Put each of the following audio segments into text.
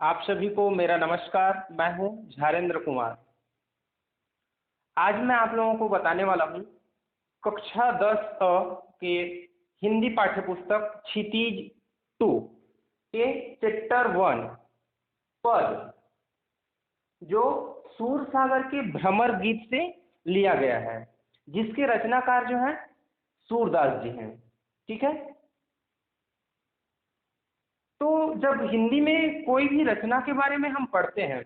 आप सभी को मेरा नमस्कार। मैं हूं झारेंद्र कुमार। आज मैं आप लोगों को बताने वाला हूं कक्षा 10 के हिंदी पाठ्यपुस्तक क्षितिज 2 के चैप्टर 1 पद, जो सूरसागर के भ्रमर गीत से लिया गया है, जिसके रचनाकार जो हैं सूरदास जी हैं। ठीक है। तो जब हिंदी में कोई भी रचना के बारे में हम पढ़ते हैं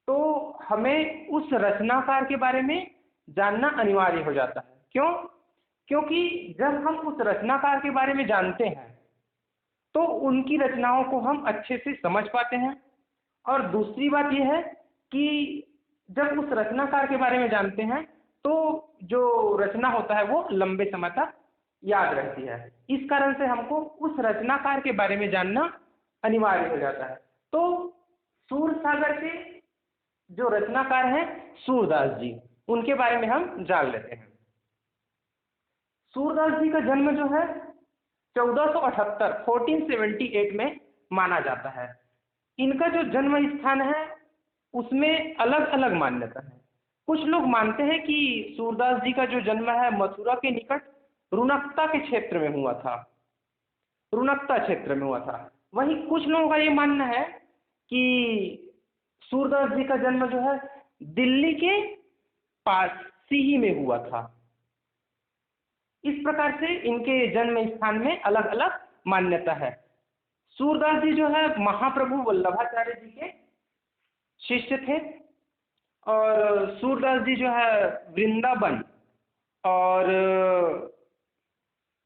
तो हमें उस रचनाकार के बारे में जानना अनिवार्य हो जाता है। क्यों? क्योंकि जब हम उस रचनाकार के बारे में जानते हैं तो उनकी रचनाओं को हम अच्छे से समझ पाते हैं। और दूसरी बात यह है कि जब उस रचनाकार के बारे में जानते हैं तो जो रचना होता है वो लंबे समय तक याद रहती है। इस कारण से हमको उस रचनाकार के बारे में जानना अनिवार्य हो जाता है। तो सूरसागर के जो रचनाकार हैं सूरदास जी, उनके बारे में हम जान लेते हैं। सूरदास जी का जन्म जो है 1478 1478 में माना जाता है। इनका जो जन्म स्थान है उसमें अलग अलग मान्यता है। कुछ लोग मानते हैं कि सूरदास जी का जो जन्म है मथुरा के निकट रुनकता के क्षेत्र में हुआ था, रुनकता क्षेत्र में हुआ था। वहीं कुछ लोगों का ये मानना है कि सूरदास जी का जन्म जो है दिल्ली के पास सीही में हुआ था। इस प्रकार से इनके जन्म स्थान में अलग अलग मान्यता है। सूरदास जी जो है महाप्रभु वल्लभाचार्य जी के शिष्य थे। और सूरदास जी जो है वृंदावन और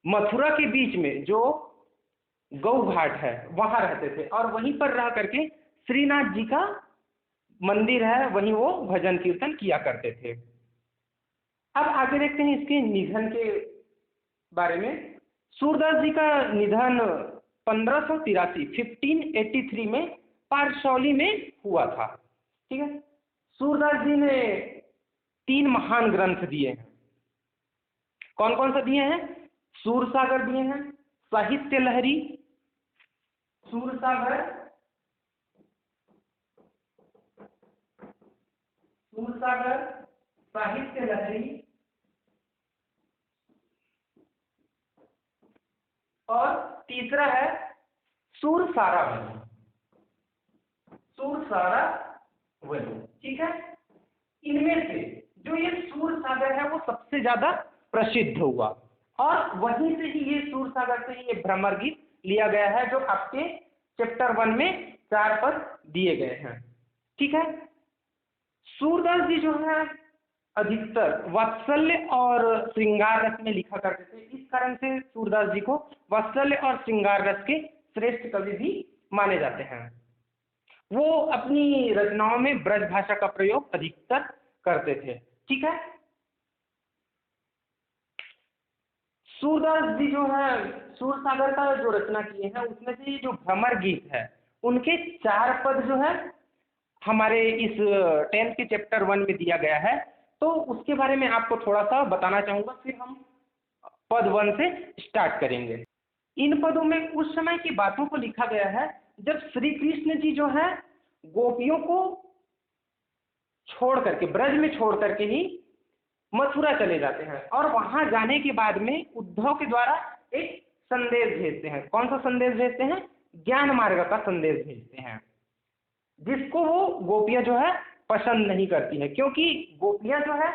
मथुरा के बीच में जो गौ घाट है वहाँ रहते थे, और वहीं पर रह करके श्रीनाथ जी का मंदिर है, वहीं वो भजन कीर्तन किया करते थे। अब आगे देखते हैं इसके निधन के बारे में। सूरदास जी का निधन 1583 में पारसौली में हुआ था। ठीक है। सूरदास जी ने 3 महान ग्रंथ दिए हैं। कौन कौन सा दिए हैं? सूरसागर दिए हैं, साहित्य लहरी, सूरसागर, सूरसागर साहित्य लहरी, और तीसरा है सूरसारावली, सूरसारावली। ठीक है। इनमें से जो ये सूरसागर है वो सबसे ज्यादा प्रसिद्ध हुआ, और वहीं से ही ये सूरसागर से ही ये भ्रमर गीत लिया गया है, जो आपके चैप्टर 1 में 4 पद दिए गए हैं। ठीक है। सूरदास जी जो है अधिकतर वात्सल्य और श्रृंगार रस में लिखा करते थे। इस कारण से सूरदास जी को वात्सल्य और श्रृंगार रस के श्रेष्ठ कवि भी माने जाते हैं। वो अपनी रचनाओं में ब्रज भाषा का प्रयोग अधिकतर करते थे। ठीक है। सूरदास जी जो है सूरसागर का जो रचना किए हैं उसमें से जो भ्रमर गीत है उनके 4 पद जो है हमारे इस 10th के चैप्टर 1 में दिया गया है। तो उसके बारे में आपको थोड़ा सा बताना चाहूँगा, फिर हम पद 1 से स्टार्ट करेंगे। इन पदों में उस समय की बातों को लिखा गया है जब श्री कृष्ण जी जो है गोपियों को छोड़ करके, ब्रज में छोड़ करके ही मथुरा चले जाते हैं, और वहां जाने के बाद में उद्धव के द्वारा एक संदेश भेजते हैं। कौन सा संदेश भेजते हैं? ज्ञान मार्ग का संदेश भेजते हैं, जिसको वो गोपियां जो है पसंद नहीं करती है, क्योंकि गोपियां जो है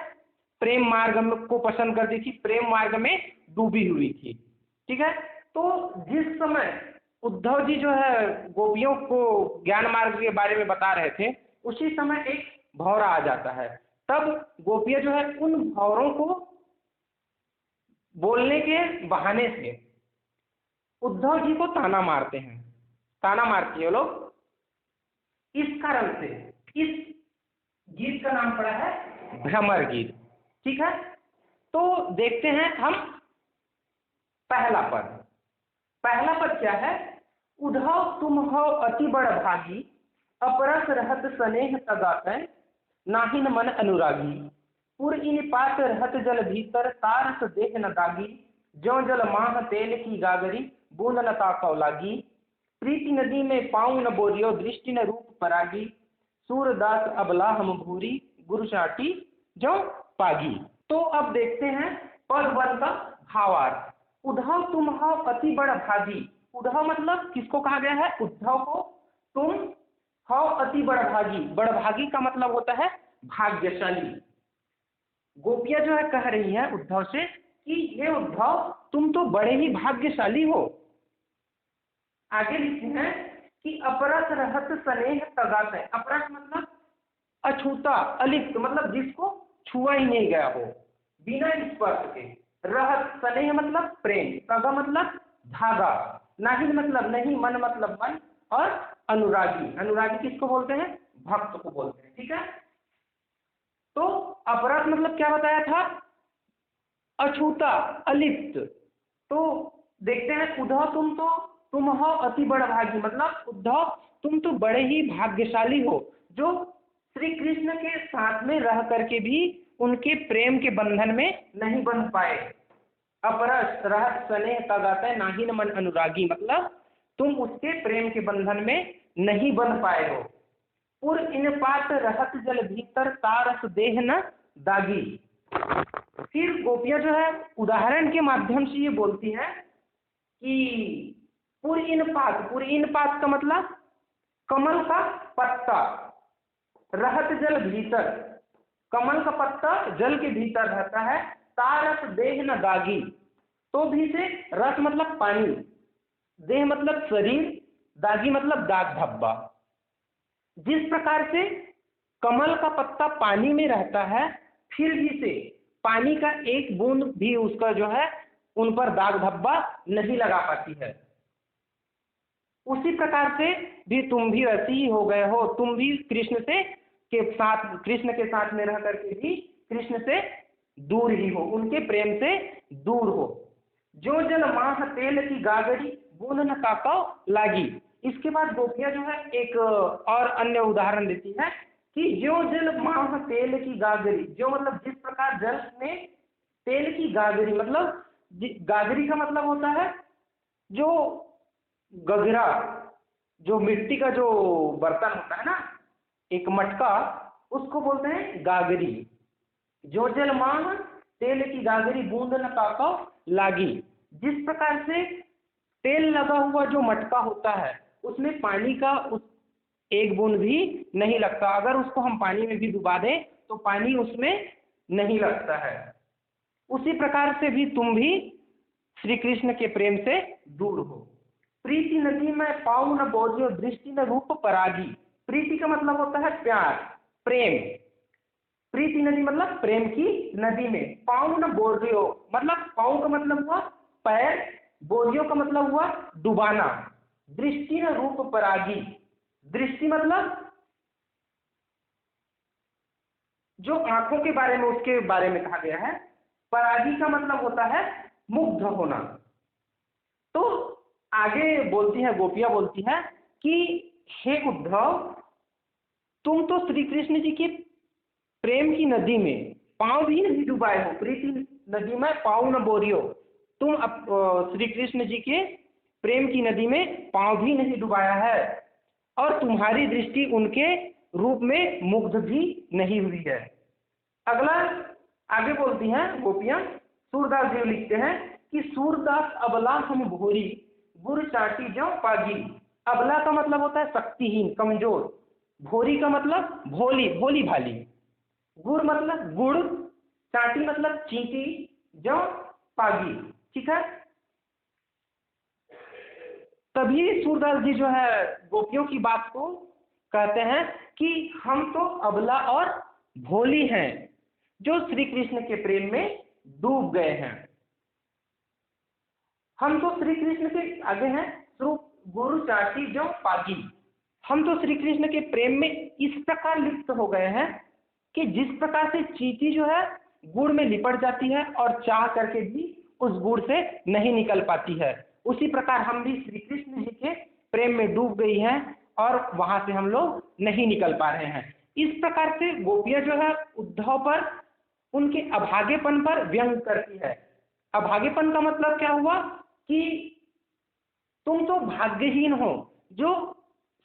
प्रेम मार्ग को पसंद करती थी, प्रेम मार्ग में डूबी हुई थी। ठीक है। तो जिस समय उद्धव जी जो है गोपियों को ज्ञान मार्ग के बारे में बता रहे थे, उसी समय एक भौरा आ जाता है। तब गोपियां जो है उन भौरों को बोलने के बहाने से उद्धव जी को ताना मारते हैं, ताना मारती है लोग। इस कारण से इस गीत का नाम पड़ा है भ्रमर गीत। ठीक है। तो देखते हैं हम पहला पद। पहला पद क्या है? उद्धव तुम हो अति बड़ भागी, अपरस रहत स्नेह तगाते, नाहिन मन अनुरागी, पुर इन पात रहत जल भीतर, तारस देह न दागी, ज्यों जल माह तेल की गागरी, बूंद न ताकौ लागी। प्रीति नदी में पाऊँ न बोरियो, दृष्टि न रूप परागी, सूरदास अबला हम भूरी, गुरु चाटी जो पागी। तो अब देखते हैं पद वन का भावार्थ। उद्धव तुम हो अति बड़ भागी। उद्धव मतलब किसको कहा गया है? उद्धव को। तुम हो अति बड़ भागी। बड़ भागी का मतलब होता है भाग्यशाली। गोपियां जो है कह रही हैं उद्धव से कि हे उद्धव तुम तो बड़े ही भाग्यशाली हो। आगे लिखते हैं कि अपरस रहत स्नेह तगात है। अपरस मतलब अछूता, अलिप्त मतलब जिसको छुआ ही नहीं गया हो, बिना स्पर्श के। रहत स्नेह मतलब प्रेम, तगा मतलब धागा, नाहिन मतलब नहीं, मन मतलब मन, और अनुरागी, अनुरागी किसको बोलते हैं? भक्त को बोलते हैं। ठीक है, तो अपरस मतलब क्या बताया था? अछूता, अलिप्त। तो देखते हैं उद्धव तुम हो अति बड़ भागी, मतलब उद्धव तुम तो बड़े ही भाग्यशाली हो जो श्री कृष्ण के साथ में रह करके भी उनके प्रेम के बंधन में नहीं बंध पाए। अपरस रहत स्नेह तगात है, नाहिन मन अनुरागी, मतलब तुम उसके प्रेम के बंधन में नहीं बंध पाए हो। पुर इन पात रहत जल भीतर, तारस देह न दागी। फिर गोपियां जो है उदाहरण के माध्यम से ये बोलती हैं कि पुर इन पात का मतलब कमल का पत्ता, रहत जल भीतर, कमल का पत्ता जल के भीतर रहता है, तारस देह न दागी। तो भी से रस मतलब पानी, देह मतलब शरीर, दागी मतलब दाग धब्बा। जिस प्रकार से कमल का पत्ता पानी में रहता है, फिर भी से पानी का एक बूंद भी उसका जो है उन पर दाग धब्बा नहीं लगा पाती है, उसी प्रकार से भी तुम भी ऐसे ही हो गए हो। तुम भी कृष्ण के साथ में रह करके भी कृष्ण से दूर ही हो, उनके प्रेम से दूर हो। जो जल माह तेल की गागरी, बूंद न ताकाओ लागी। इसके बाद गोपियां जो है एक और अन्य उदाहरण देती है कि जो जल माह तेल की गागरी, जो मतलब जिस प्रकार जल में तेल की गागरी, मतलब गागरी का मतलब होता है जो गगरा, जो मिट्टी का जो बर्तन होता है ना, एक मटका, उसको बोलते हैं गागरी। जो जल माह तेल की गागरी, बूंद न ताकाओ लागी। जिस प्रकार से तेल लगा हुआ जो मटका होता है उसमें पानी का उस एक बूंद भी नहीं लगता, अगर उसको हम पानी में भी डुबा दें तो पानी उसमें नहीं लगता है, उसी प्रकार से भी तुम भी श्री कृष्ण के प्रेम से दूर हो। प्रीति नदी में पाऊँ न बोझियो, दृष्टि न रूप परागी। प्रीति का मतलब होता है प्यार, प्रेम। प्रीति नदी मतलब प्रेम की नदी में। पाऊँ न बोझियो मतलब पाऊँ का मतलब हुआ पैर, बोझियो का मतलब हुआ डुबाना। दृष्टि न रूप परागी, दृष्टि मतलब जो आंखों के बारे में, उसके बारे में कहा गया है। परागी का मतलब होता है मुग्ध होना। तो आगे बोलती है गोपियां, बोलती है कि हे उद्धव तुम तो श्री कृष्ण जी के प्रेम की नदी में पांव भी नहीं डुबाए हो। प्रीति नदी में पाँव न बोरियो, तुम श्री कृष्ण जी के प्रेम की नदी में पांव भी नहीं डुबाया है, और तुम्हारी दृष्टि उनके रूप में मुग्ध भी नहीं हुई है। अगला आगे बोलती हैं गोपियां, सूरदास जी लिखते हैं कि सूरदास अबला हम भोरी, गुर चाटी ज्यों पागी। अबला का मतलब होता है शक्तिहीन, कमजोर। भोरी का मतलब भोली, भोली भाली। गुड़ मतलब गुड़, चाटी मतलब चींटी, ज्यों पागी। ठीक है, तभी सूरदास जी जो है गोपियों की बात को कहते हैं कि हम तो अबला और भोली हैं जो श्री कृष्ण के प्रेम में डूब गए हैं। हम तो श्री कृष्ण के आगे हैं, गुरु चाटी जो पागी। हम तो श्री कृष्ण के प्रेम में इस प्रकार लिप्त हो गए हैं कि जिस प्रकार से चींटी जो है गुड़ में लिपट जाती है और चाह करके भी उस गुड़ से नहीं निकल पाती है, उसी प्रकार हम भी श्री कृष्ण जी के प्रेम में डूब गई हैं और वहां से हम लोग नहीं निकल पा रहे हैं। इस प्रकार से गोपियां जो है उद्धव पर, उनके अभागेपन पर व्यंग करती है। अभागेपन का मतलब क्या हुआ कि तुम तो भाग्यहीन हो जो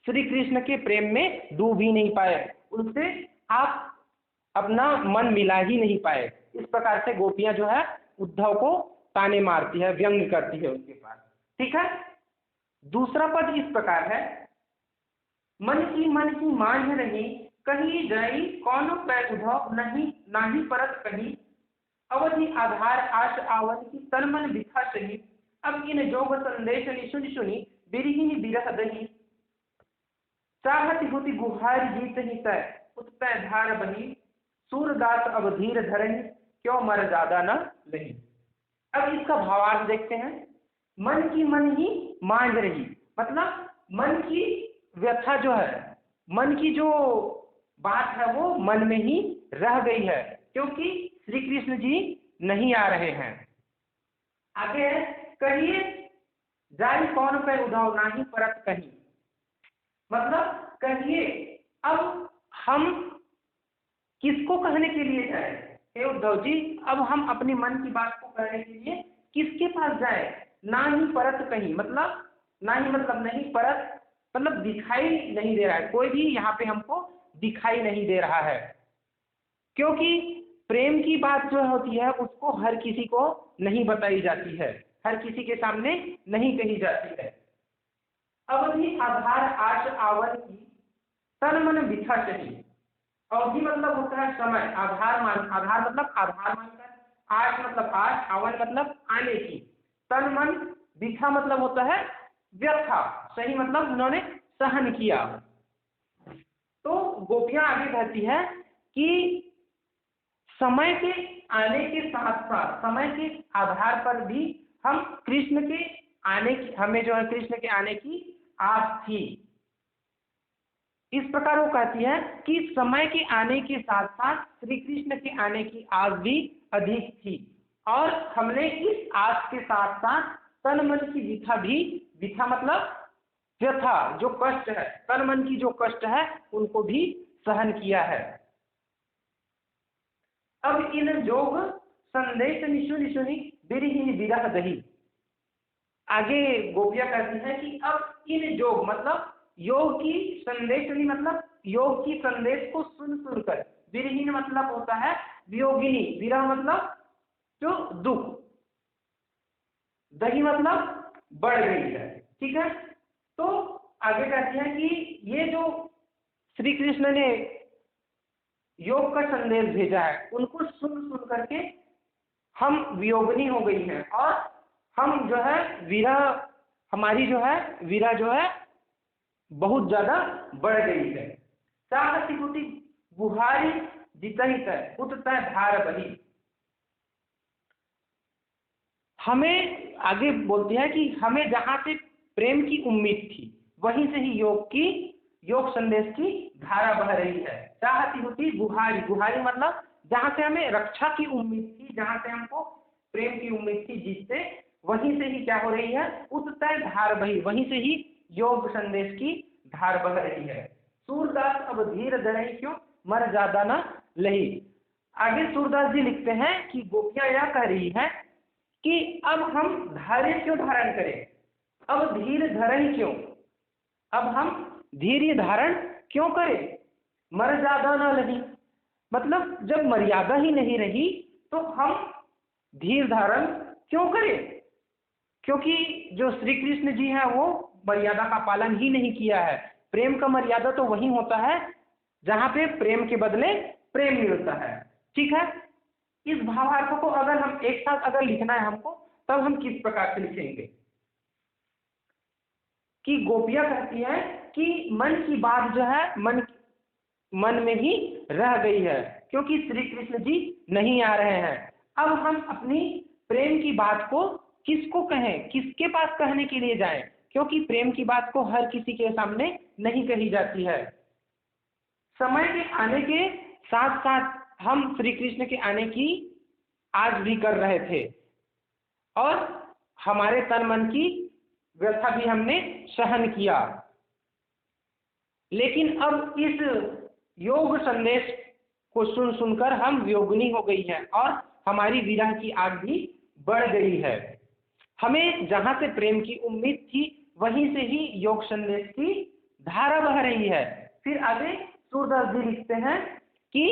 श्री कृष्ण के प्रेम में डूब ही नहीं पाए, उनसे आप अपना मन मिला ही नहीं पाए। इस प्रकार से गोपियां जो है उद्धव को ताने मारती है, व्यंग करती है उसके पास। ठीक है। दूसरा पद इस प्रकार है, मन की मांझ रही, कहीं जाई कौन पै उद्धव, नहीं नाही परत कहीं, अवधि आधार आश आवन की तन मन बिखा सही, अब इन जोग संदेश सुनि सुनी, बिरहिनी बिरह दही, चाहती होती गुहार जीत ही तय, उत्तय धार बही, सूरदास अब धीर धरही, क्यों मर ज्यादा न लही। अब इसका भावार्थ देखते हैं। मन की मांझ रही, मतलब मन की व्यथा जो है, मन की जो बात है वो मन में ही रह गई है, क्योंकि श्री कृष्ण जी नहीं आ रहे हैं। आगे कहिए, जाई कौन पे उद्धव, नाही परत कहीं, मतलब कहिए अब हम किसको कहने के लिए जाए, हे उद्धव जी अब हम अपने मन की बात को कहने के लिए किसके पास जाए। ना ही परत कहीं, मतलब ना ही मतलब नहीं, परत मतलब दिखाई नहीं दे रहा है, कोई भी यहाँ पे हमको दिखाई नहीं दे रहा है, क्योंकि प्रेम की बात जो होती है उसको हर किसी को नहीं बताई जाती है, हर किसी के सामने नहीं कही जाती है। अवधि आधार आश आवन की तन मन बिखा सही, अवधि मतलब होता है समय, आधार मतलब आधार मानकर, आश मतलब आश, आवन मतलब आने की, तन मन बिखा मतलब होता है व्यथा, सही मतलब उन्होंने सहन किया। तो गोपियां आगे कहती है कि समय के आने के साथ साथ, समय के आधार पर भी हम कृष्ण के आने की, हमें जो है कृष्ण के आने की आस थी। इस प्रकार वो कहती है कि समय के आने के साथ साथ श्री कृष्ण के आने की आस भी अधिक थी, और हमने इस आस के साथ साथ तन मन की व्यथा भी, व्यथा मतलब व्यथा जो कष्ट है, तन मन की जो कष्ट है उनको भी सहन किया है। अब इन जोग संदेश निशुनि सुनी, बिरहिनी बिरह दही। आगे गोपियां कहती है कि अब इन जोग मतलब योग की संदेश मतलब योग की संदेश को सुन सुनकर, विरहीन मतलब होता है वियोगिनी, विरह मतलब जो दुख, दही मतलब बढ़ गई है। ठीक है। तो आगे कहती है कि ये जो श्री कृष्ण ने योग का संदेश भेजा है उनको सुन सुन करके हम वियोगनी हो गई हैं, और हम जो है विरह, हमारी जो है विरह जो है बहुत ज्यादा बढ़ गई है। चाहती होती गुहारी जितहित उततः धार बही। हमें आगे बोलती है कि हमें जहां से प्रेम की उम्मीद थी वहीं से ही योग संदेश की धारा बह रही है। चाहती होती गुहारी, गुहारी मतलब जहां से हमें रक्षा की उम्मीद थी, जहां से हमको प्रेम की उम्मीद थी, जिससे वहीं से ही क्या हो रही है, उततः धार बही, वहीं से ही योग संदेश की धार बह रही है। सूरदास अब धीर धरहि, क्यों मर ज्यादा न लही। आगे सूरदास जी लिखते हैं कि गोपियां यह कह रही है कि अब हम धैर्य क्यों धारण करें, अब धीर धरहि क्यों, अब हम धैर्य धारण क्यों करें, मर ज्यादा न लही, मतलब जब मर्यादा ही नहीं रही तो हम धीर धारण क्यों करें, क्योंकि जो श्री कृष्ण जी हैं वो मर्यादा का पालन ही नहीं किया है। प्रेम का मर्यादा तो वही होता है जहाँ पे प्रेम के बदले प्रेम मिलता है। ठीक है। इस भावार्थ को अगर हम एक साथ अगर लिखना है हमको, तब हम किस प्रकार से लिखेंगे कि गोपियां कहती है कि मन की बात जो है मन में ही रह गई है, क्योंकि श्री कृष्ण जी नहीं आ रहे हैं। अब हम अपनी प्रेम की बात को किसको कहें, किसके पास कहने के लिए जाएं, क्योंकि प्रेम की बात को हर किसी के सामने नहीं कही जाती है। समय के आने के साथ साथ हम श्री कृष्ण के आने की आज भी कर रहे थे, और हमारे तन मन की व्यथा भी हमने सहन किया, लेकिन अब इस योग संदेश को सुन सुनकर हम वियोगिनी हो गई हैं, और हमारी विरह की आग भी बढ़ गई है। हमें जहां से प्रेम की उम्मीद थी वहीं से ही योग संदेश की धारा बह रही है। फिर आगे सूरदास जी लिखते हैं कि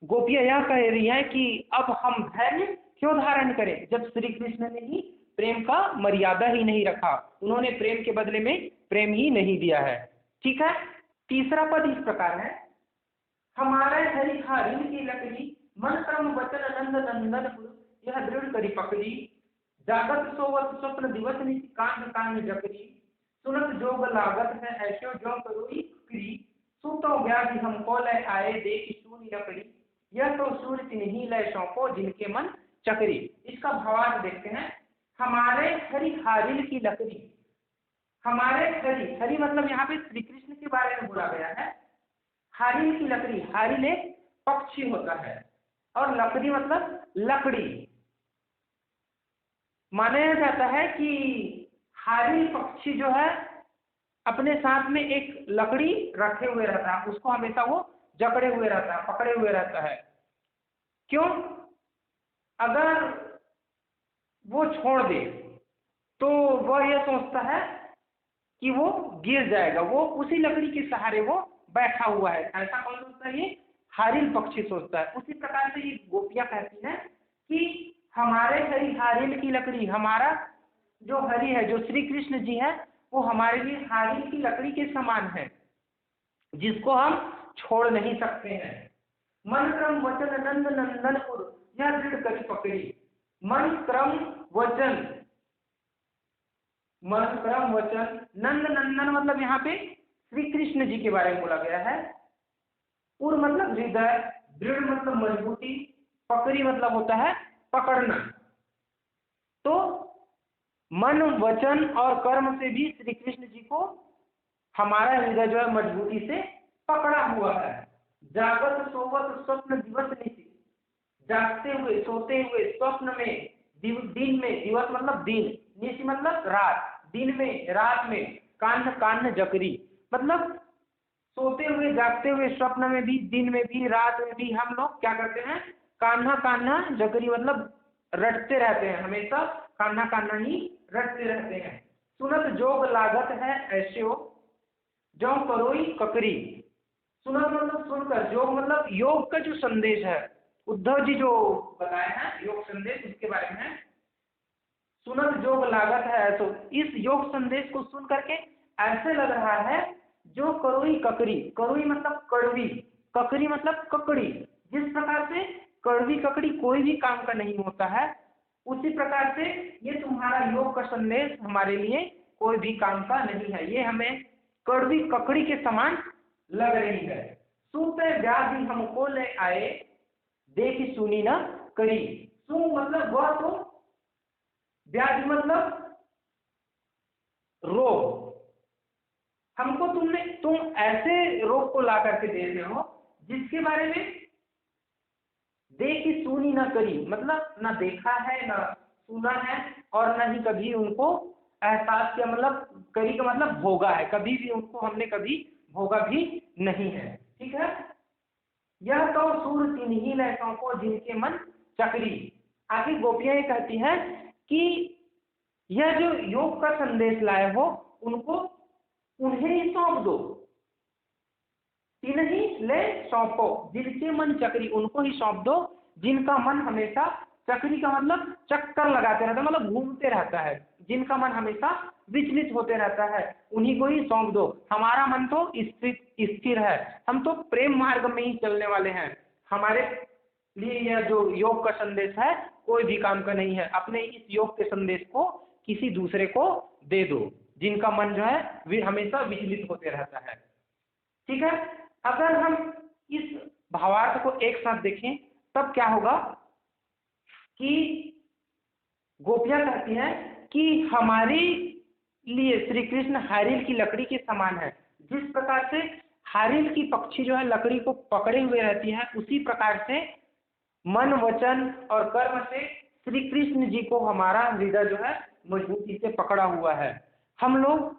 गोपियां यह कह रही है कि अब हम धैर्य क्यों धारण करें, जब श्री कृष्ण ने ही प्रेम का मर्यादा ही नहीं रखा, उन्होंने प्रेम के बदले में प्रेम ही नहीं दिया है। ठीक है। तीसरा पद इस प्रकार है, हमारे हरि हारिन की लकड़ी मन कर्म वचन नंद नंदन यह दृढ़ करी पकड़ी, जागत सोवत स्वप्न दिवस नित कांड कांड जकरी, सुनत जोग लागत है ऐसो जो करोई क्री, सुतो व्याधि हमको लय आए देखी सूनी लकड़ी, यह तो सूर्य नहीं लय सौंपो जिनके मन चकरी। इसका भावार्थ देखते हैं, हमारे हरि हारिल की लकड़ी, हमारे हरि, हरि मतलब यहाँ पे श्री कृष्ण के बारे में बोला गया है। हारिल की लकड़ी, हारिल एक पक्षी होता है और लकड़ी मतलब लकड़ी। माना जाता है कि हारिल पक्षी जो है अपने साथ में एक लकड़ी रखे हुए रहता है, उसको हमेशा वो जकड़े हुए रहता है, पकड़े हुए रहता है। क्यों? अगर वो छोड़ दे तो वह यह सोचता है कि वो गिर जाएगा, वो उसी लकड़ी के सहारे वो बैठा हुआ है। ऐसा कौन सोचता है? ये हारिल पक्षी सोचता है। उसी प्रकार से ये गोपियां कहती हैं कि हमारे हरि हारिल की लकड़ी, हमारा जो हरि है, जो श्री कृष्ण जी है, वो हमारे लिए हारिल की लकड़ी के समान है, जिसको हम छोड़ नहीं सकते हैं। मन क्रम वचन नंद नंदनपुर यह दृढ़ करी पकड़ी। मन क्रम वचन, मन क्रम वचन, नंद नंदन मतलब यहाँ पे श्री कृष्ण जी के बारे में बोला गया है। पुर मतलब हृदय, दृढ़ मतलब मजबूती, पकड़ी मतलब होता है पकड़ना। तो मन वचन और कर्म से भी श्री कृष्ण जी को हमारा हृदय जो है मजबूती से पकड़ा हुआ है। जागत सोवत स्वप्न दिवस निति, जागते हुए सोते हुए स्वप्न में, दिन में, दिवस मतलब दिन, निशि मतलब रात, दिन में रात में, कान्ह कान्ह जकरी मतलब सोते हुए जागते हुए स्वप्न में भी, दिन में भी, रात में भी हम लोग क्या करते हैं? कान्हा कान्हा जकरी मतलब रटते रहते हैं, हमेशा कान्हा कान्हा ही रटते रहते हैं। सुनत जोग लागत है ऐसे हो जो करोई ककरी, सुनत मतलब सुनकर, जोग मतलब योग का जो संदेश है, उद्धव जी जो बताए हैं योग संदेश, उसके बारे में सुनत जोग लागत है। तो इस योग संदेश को सुन करके ऐसे लग रहा है जो करोई ककरी, करोई मतलब कड़वी, ककरी मतलब ककड़ी। जिस प्रकार से कड़वी ककड़ी कोई भी काम का नहीं होता है, उसी प्रकार से ये तुम्हारा योग का संदेश हमारे लिए कोई भी काम का नहीं है, ये हमें कड़वी ककड़ी के समान लग रही है। सुते व्याधि हमको ले आए देखी सुनी न करी। सु मतलब वह, तो व्याधि मतलब रोग, हमको तुम ऐसे रोग को ला करके दे रहे हो जिसके बारे में देखी सुनी न करी, मतलब न देखा है, न सुना है, और न ही कभी उनको एहसास किया, मतलब करी का मतलब भोगा है, कभी भी उनको हमने कभी भोगा भी नहीं है। ठीक है। यह तो सूर तिन्हीं लैसों को जिनके मन चक्री। आगे गोपियां ये कहती हैं कि यह जो योग का संदेश लाए हो उनको उन्हें ही सौंप दो, तिन्हीं ले सौंपो जिनके मन चक्री, उनको ही सौंप दो जिनका मन हमेशा, चक्री का मतलब चक्कर लगाते रहता है, मतलब घूमते रहता है, जिनका मन हमेशा विचलित होते रहता है, उन्हीं को ही सौंप दो। हमारा मन तो स्थिर है, हम तो प्रेम मार्ग में ही चलने वाले हैं, हमारे लिए यह जो योग का संदेश है कोई भी काम का नहीं है। अपने इस योग के संदेश को किसी दूसरे को दे दो जिनका मन जो है हमेशा विचलित होते रहता है। ठीक है। अगर हम इस भावार्थ को एक साथ देखें तब क्या होगा कि गोपियां कहती हैं कि हमारे लिए श्री कृष्ण हारिल की लकड़ी के समान है। जिस प्रकार से हारिल की पक्षी जो है लकड़ी को पकड़े हुए रहती है, उसी प्रकार से मन वचन और कर्म से श्री कृष्ण जी को हमारा हृदय जो है मजबूती से पकड़ा हुआ है। हम लोग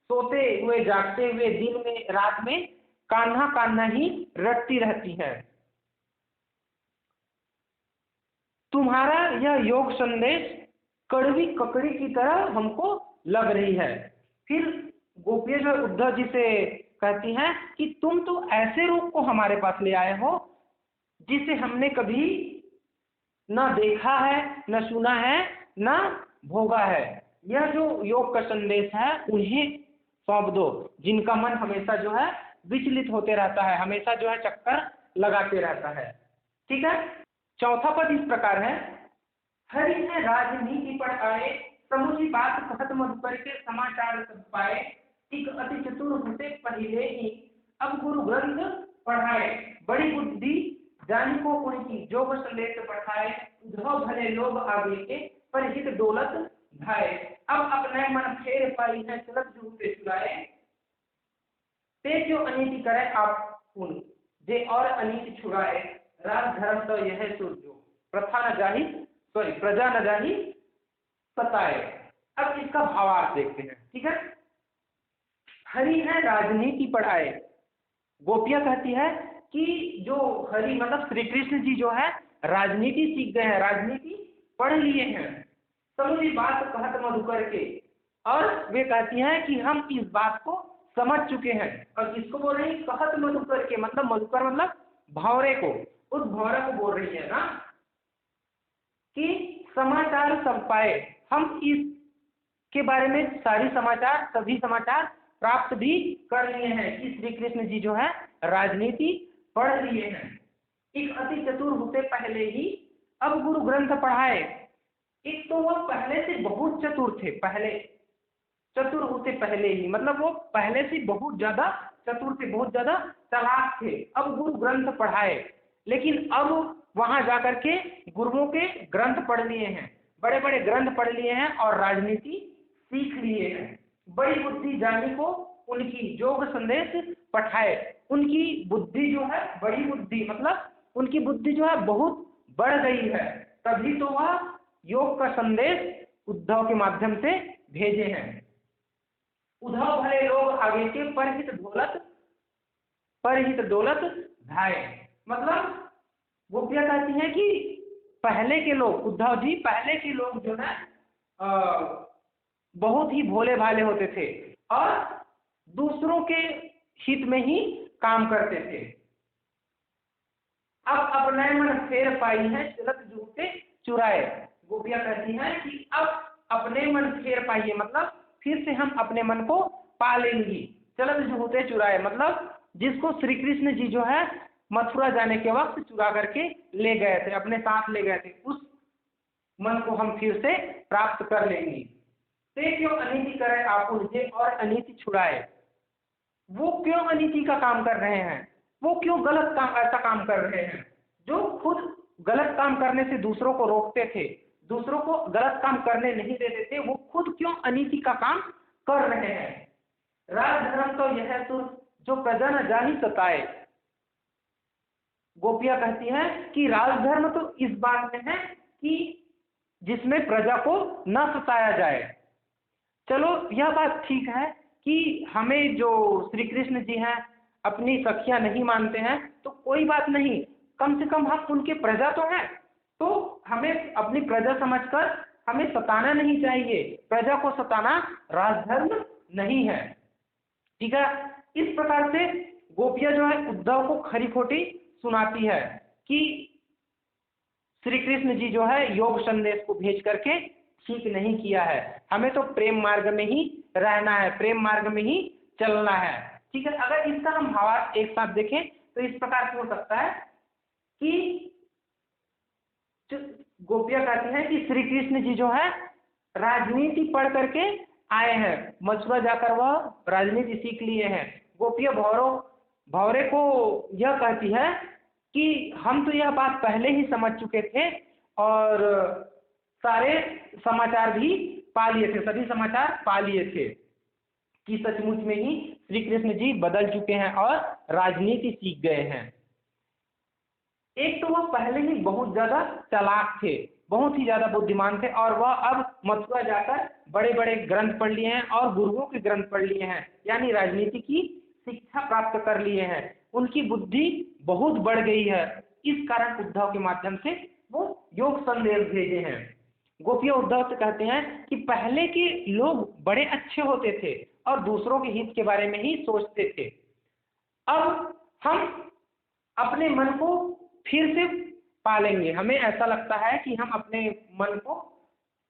सोते हुए जागते हुए दिन में रात में कान्हा कान्हा ही रटती रहती है। तुम्हारा यह योग संदेश कड़वी ककड़ी की तरह हमको लग रही है। फिर गोपियाँ जो है उद्धव जी से कहती हैं कि तुम तो ऐसे रूप को हमारे पास ले आए हो जिसे हमने कभी न देखा है, न सुना है, न भोगा है। यह जो योग का संदेश है उन्हें सौंप दो, जिनका मन हमेशा जो है विचलित होते रहता है, हमेशा जो है चक्कर लगाते रहता है। ठीक है। चौथा पद इस प्रकार है, हरि ने राजनीति पर आए, समुझी बात कहत मधुकर के समाचार सब पाए, एक अति चतुर होते पहले ही अब गुरु ग्रंथ पढ़ाए, बड़ी बुद्धि जानी को उनकी जोग संदेश पढ़ाए, उद्धव भले लोग आगे के परिहित दौलत धाये, अब अपने मन फेर पाई है चलत जूते चुराए, ते जो अनीति करे आप उन जे और अनीति छुड़ाए, राज धर्म तो यह सूर्यो प्रथा न जाही प्रजा न जाही सताए। अब इसका भावार्थ देखते हैं। ठीक है। हरि है राजनीति पढ़ाए, गोपियां कहती है कि जो हरि मतलब श्री कृष्ण जी जो है राजनीति सीख गए हैं, राजनीति पढ़ लिए हैं, समुझी बात कहत मधुकर के, और वे कहती हैं कि हम इस बात को समझ चुके हैं। और इसको बोल रही है कहत मधुकर के, मतलब मधुकर मतलब भौरे को, उस भौरे को बोल रही है ना कि समाचार सब पाए, हम इसके बारे में सभी समाचार प्राप्त भी कर लिए हैं कि श्री कृष्ण जी जो है राजनीति पढ़ लिए हैं। एक अति चतुर होते पहले ही अब गुरु ग्रंथ पढ़ाए। एक तो वह पहले से बहुत चतुर थे, पहले चतुर होते पहले ही मतलब वो पहले से बहुत ज्यादा चतुर थे, बहुत ज्यादा चालाक थे। अब गुरु ग्रंथ पढ़ाए, लेकिन अब वहां जाकर के गुरुओं के ग्रंथ पढ़ लिए हैं, बड़े बड़े ग्रंथ पढ़ लिए हैं और राजनीति सीख लिए हैं। बड़ी बुद्धि जानी को उनकी जोग संदेश पठाए, उनकी बुद्धि जो है बड़ी बुद्धि मतलब उनकी बुद्धि जो है बहुत बढ़ गई है, तभी तो वह योग का संदेश उद्धव के माध्यम से भेजे हैं। उद्धव भले लोग आगे के परहित दौलत धाये, मतलब गोपियां कहती हैं कि पहले के लोग, उद्धव जी पहले के लोग जो है बहुत ही भोले भाले होते थे और दूसरों के हित में ही काम करते थे। अब अपने मन फेर पाई है चलत जूते चुराए, गोपियां कहती हैं कि अब अपने मन फेर पाइए, मतलब फिर से हम अपने मन को पा लेंगी। चलत जूते चुराए मतलब जिसको श्री कृष्ण जी जो है मथुरा जाने के वक्त चुरा करके ले गए थे, अपने साथ ले गए थे, उस मन को हम फिर से प्राप्त कर लेंगे। ते क्यों अनीति करे आप उनसे और अनीति छुड़ाए, वो क्यों अनीति का काम कर रहे हैं, वो क्यों गलत काम ऐसा काम कर रहे हैं जो खुद गलत काम करने से दूसरों को रोकते थे, दूसरों को गलत काम करने नहीं देते थे, वो खुद क्यों अनीति का काम कर रहे हैं। राजधर्म तो यह सुर जो प्रजा न जानी सताए, गोपियां कहती हैं कि राजधर्म तो इस बात में है कि जिसमें प्रजा को न सताया जाए। चलो यह बात ठीक है कि हमें जो श्री कृष्ण जी हैं अपनी सखियां नहीं मानते हैं तो कोई बात नहीं, कम से कम हम उनके प्रजा तो हैं, तो हमें अपनी प्रजा समझकर हमें सताना नहीं चाहिए, प्रजा को सताना राजधर्म नहीं है। ठीक है। इस प्रकार से गोपियां जो है उद्धव को खरी खोटी सुनाती है कि श्री कृष्ण जी जो है योग संदेश को भेज करके ठीक नहीं किया है, हमें तो प्रेम मार्ग में ही रहना है, प्रेम मार्ग में ही चलना है। ठीक है। अगर इसका हम भावार्थ एक साथ देखें तो इस प्रकार से हो सकता है कि गोपियां कहती हैं कि श्री कृष्ण जी जो है राजनीति पढ़ करके आए हैं, मथुरा जाकर वह राजनीति सीख लिए हैं। गोपियां भौरे को यह कहती है कि हम तो यह बात पहले ही समझ चुके थे और सारे समाचार भी पा लिए थे, सभी समाचार पा लिए थे कि सचमुच में ही श्री कृष्ण जी बदल चुके हैं और राजनीति सीख गए हैं। एक तो वह पहले ही बहुत ज्यादा चालाक थे, बहुत ही ज्यादा बुद्धिमान थे और वह अब मथुरा जाकर बड़े बड़े ग्रंथ पढ़ लिए हैं और गुरुओं के ग्रंथ पढ़ लिए हैं, यानी राजनीति की शिक्षा प्राप्त कर लिए हैं, उनकी बुद्धि बहुत बढ़ गई है। इस कारण उद्धव के माध्यम से वो योग संदेश भेजे हैं। गोपियाँ उद्धव से कहते हैं कि पहले के लोग बड़े अच्छे होते थे और दूसरों के हित के बारे में ही सोचते थे। अब हम अपने मन को फिर से पालेंगे, हमें ऐसा लगता है कि हम अपने मन को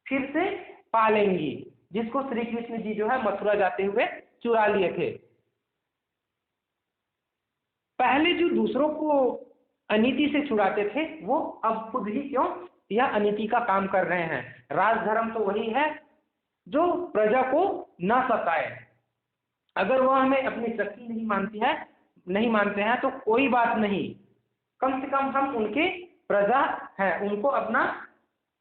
फिर से पालेंगे, जिसको श्री कृष्ण जी जो है मथुरा जाते हुए चुरा लिए थे। पहले जो दूसरों को अनीति से छुड़ाते थे वो अब खुद ही क्यों यह अनीति का काम कर रहे हैं। राजधर्म तो वही है जो प्रजा को न सताए। अगर वह हमें अपनी शक्ति नहीं मानते हैं तो कोई बात नहीं, कम से कम हम उनके प्रजा हैं, उनको अपना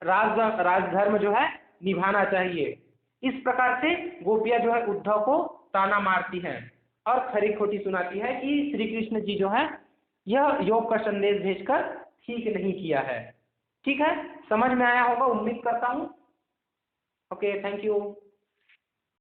राजधर्म जो है निभाना चाहिए। इस प्रकार से गोपियाँ जो है उद्धव को ताना मारती हैं और खरी खोटी सुनाती है कि श्री कृष्ण जी जो है यह योग का संदेश भेजकर ठीक नहीं किया है। ठीक है, समझ में आया होगा उम्मीद करता हूँ। Okay, thank you.